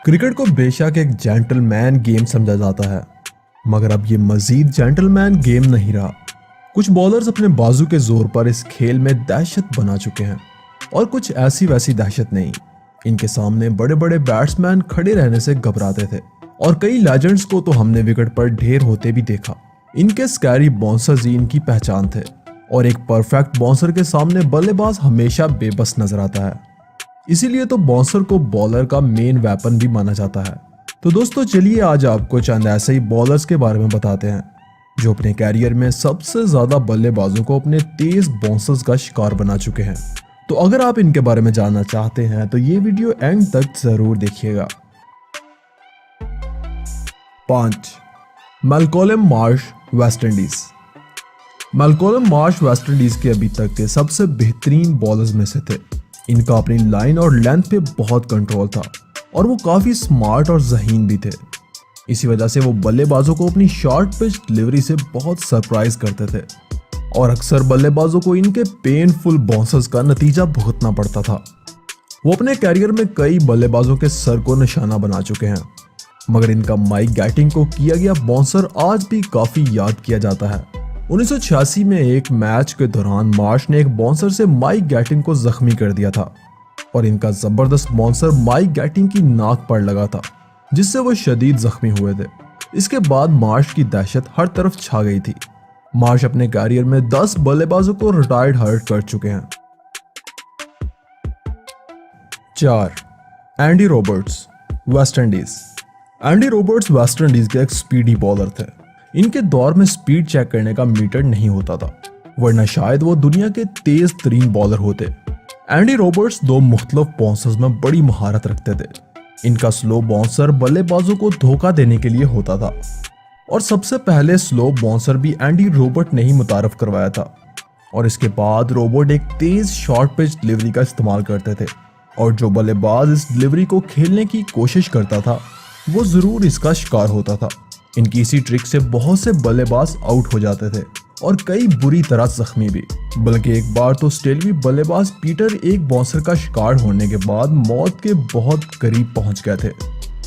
Cricket को बेशक एक जेंटलमैन गेम समझा जाता है, मगर अब ये मजीद जेंटलमैन गेम नहीं रहा। कुछ बॉलर्स अपने बाजू के जोर पर इस खेल में दहशत बना चुके हैं, और कुछ ऐसी वैसी दहशत नहीं। इनके सामने बड़े बड़े बैट्समैन खड़े रहने से घबराते थे, और कई लेजेंड्स को तो हमने विकेट पर ढेर होते भी देखा। इनके स्कैरी बाउंसर्स ही इनकी पहचान थे, और एक परफेक्ट बाउंसर के सामने बल्लेबाज हमेशा बेबस नजर आता है। इसीलिए तो बाउंसर को बॉलर का मेन वेपन भी माना जाता है। तो दोस्तों चलिए आज आपको चंद ऐसे ही बॉलर्स के बारे में बताते हैं जो अपने कैरियर में सबसे ज्यादा बल्लेबाजों को अपने तेज बाउंसर्स का शिकार बना चुके हैं। तो अगर आप इनके बारे में जानना चाहते हैं तो ये वीडियो एंड तक जरूर देखिएगा। 5. Malcolm Marsh, West Indies. Malcolm Marsh West Indies के अभी तक के सबसे बेहतरीन बॉलर्स में से थे। इनका अपनी लाइन और लेंथ पे बहुत कंट्रोल था, और वो काफी स्मार्ट और ज़हीन भी थे। इसी वजह से वो बल्लेबाजों को अपनी शॉर्ट पिच डिलीवरी से बहुत सरप्राइज करते थे, और अक्सर बल्लेबाजों को इनके पेनफुल बाउंसर्स का नतीजा भुगतना पड़ता था। वो अपने कैरियर में कई बल्लेबाजों के सर को निशाना बना चुके हैं, मगर इनका माइक गैटिंग को किया गया बाउंसर आज भी काफी याद किया जाता है। 1986 में एक मैच के दौरान मार्श ने एक बाउंसर से माइक गैटिंग को जख्मी कर दिया था, और इनका जबरदस्त बाउंसर माइक गैटिंग की नाक पर लगा था, जिससे वो शदीद जख्मी हुए थे। इसके बाद मार्श की दहशत हर तरफ छा गई थी। मार्श अपने कैरियर में 10 बल्लेबाजों को रिटायर्ड हर्ट कर चुके हैं। 4. Andy Roberts, West Indies. Andy Roberts waste Indies के एक स्पीडी बॉलर थे। इनके दौर में स्पीड चेक करने का मीटर नहीं होता था, वरना शायद वो दुनिया के तेज तरीन बॉलर होते। एंडी रॉबर्ट्स 2 मुख्तलिफ बाउंसर्स में बड़ी महारत रखते थे। इनका स्लो बाउंसर बल्लेबाजों को धोखा देने के लिए होता था, और सबसे पहले स्लो बाउंसर भी एंडी रॉबर्ट ने ही मुतारफ करवाया था। और इसके बाद रॉबर्ट एक तेज शॉर्ट पिच डिलीवरी का इस्तेमाल करते थे, और जो बल्लेबाज इस डिलीवरी को खेलने की कोशिश करता था वो जरूर इसका शिकार होता था। इनकी इसी ट्रिक से बहुत से बल्लेबाज आउट हो जाते थे, और कई बुरी तरह जख्मी भी। बल्कि एक बार तो स्टेलवी बल्लेबाज पीटर एक बाउंसर का शिकार होने के बाद मौत के बहुत करीब पहुंच गए थे,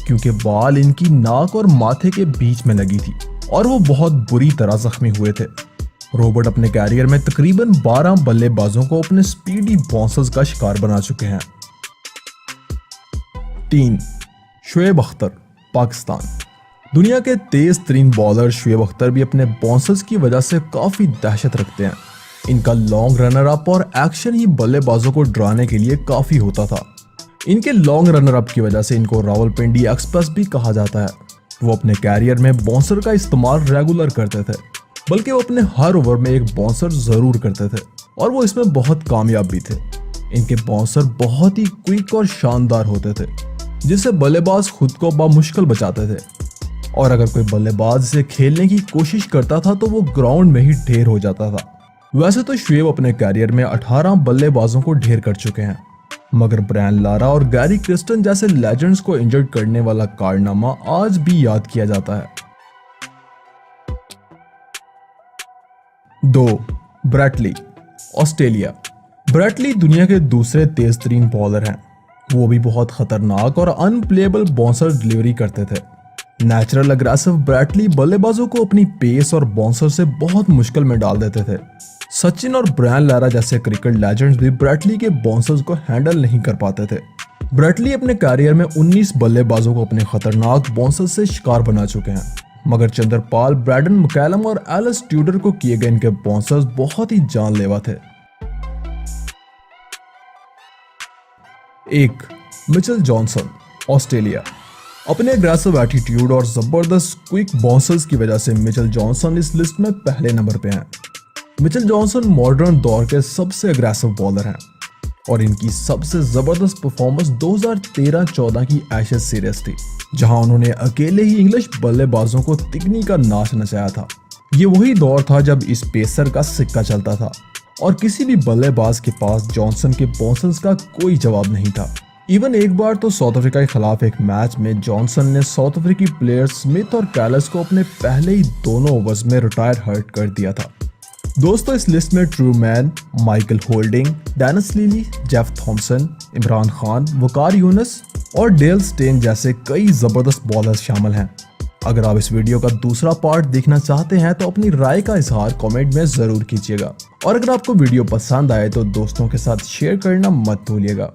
क्योंकि बाल इनकी नाक और माथे के बीच में लगी थी, और वो बहुत बुरी तरह जख्मी हुए थे। रॉबर्ट अपने कैरियर में तकरीबन 12 बल्लेबाजों को अपने स्पीडी बाउंसर्स का शिकार बना चुके हैं। 3. शोएब अख्तर, पाकिस्तान। दुनिया के तेज तरीन बॉलर शोएब अख्तर भी अपने बाउंसर्स की वजह से काफी दहशत रखते हैं। इनका लॉन्ग रनर अप और एक्शन ही बल्लेबाजों को डराने के लिए काफी होता था। इनके लॉन्ग रनर अप की वजह से इनको रावलपिंडी एक्सप्रेस भी कहा जाता है। वो अपने कैरियर में बाउंसर का इस्तेमाल रेगुलर करते थे, बल्कि वो अपने हर ओवर में एक बाउंसर जरूर करते थे, और वो इसमें बहुत कामयाब भी थे। इनके बाउंसर बहुत ही क्विक और शानदार होते थे, जिससे बल्लेबाज खुद को बामुश्किल बचाते थे, और अगर कोई बल्लेबाज इसे खेलने की कोशिश करता था तो वो ग्राउंड में ही ढेर हो जाता था। वैसे तो शोएब अपने कैरियर में 18 बल्लेबाजों को ढेर कर चुके हैं, मगर ब्रायन लारा और गैरी क्रिस्टन जैसे लेजेंड्स को इंजर्ड करने वाला कारनामा आज भी याद किया जाता है। 2. Brett Lee, Australia. Brett Lee दुनिया के दूसरे तेज तरीन बॉलर हैं। वो भी बहुत खतरनाक और अनप्लेएबल बाउंसर डिलीवरी करते थे। नेचुरल अग्रेसिव ब्रेट ली बल्लेबाजों को अपनी पेस और बाउंसर से बहुत मुश्किल में डाल देते थे। सचिन और ब्रायन लारा जैसे क्रिकेट लेजेंड्स भी ब्रेट ली के बाउंसर्स को हैंडल नहीं कर पाते थे। ब्रेट ली अपने कैरियर में 19 बल्लेबाजों को अपने खतरनाक बाउंसर से शिकार बना चुके हैं, मगर चंद्रपाल, ब्रैडन मैकलम और एलिस ट्यूडर को किए गए इनके बाउंसर्स बहुत ही जानलेवा थे। 1. Mitchell Johnson, Australia. अपने अग्रेसिव एटीट्यूड और जबरदस्त क्विक बाउंसर्स की वजह से मिचेल जॉनसन इस लिस्ट में पहले नंबर पे हैं। मिचेल जॉनसन मॉडर्न दौर के सबसे अग्रेसिव बॉलर हैं, और इनकी सबसे जबरदस्त परफॉर्मेंस 2013-14 की एशेज सीरीज थी, जहां उन्होंने अकेले ही इंग्लिश बल्लेबाजों को तिगनी का नाच नचाया था। ये वही दौर था जब इस पेसर का सिक्का चलता था, और किसी भी बल्लेबाज के पास जॉनसन के बाउंसर्स का कोई जवाब नहीं था। इवन एक बार तो साउथ अफ्रीका के खिलाफ एक मैच में जॉनसन ने साउथ अफ्रीकी प्लेयर स्मिथ और कैलस को अपने पहले ही दोनों ओवर्स में रिटायर हर्ट कर दिया था। दोस्तों इस लिस्ट में Trueman, Michael Holding, Dennis Lillee, Jeff Thomson, Imran Khan, Waqar Younis, और डेल स्टेन जैसे कई जबरदस्त बॉलर्स शामिल हैं। अगर आप इस वीडियो का दूसरा पार्ट देखना चाहते हैं तो अपनी राय का इजहार कमेंट में जरूर कीजिएगा और अगर आपको वीडियो पसंद आए तो दोस्तों के साथ शेयर करना मत भूलिएगा।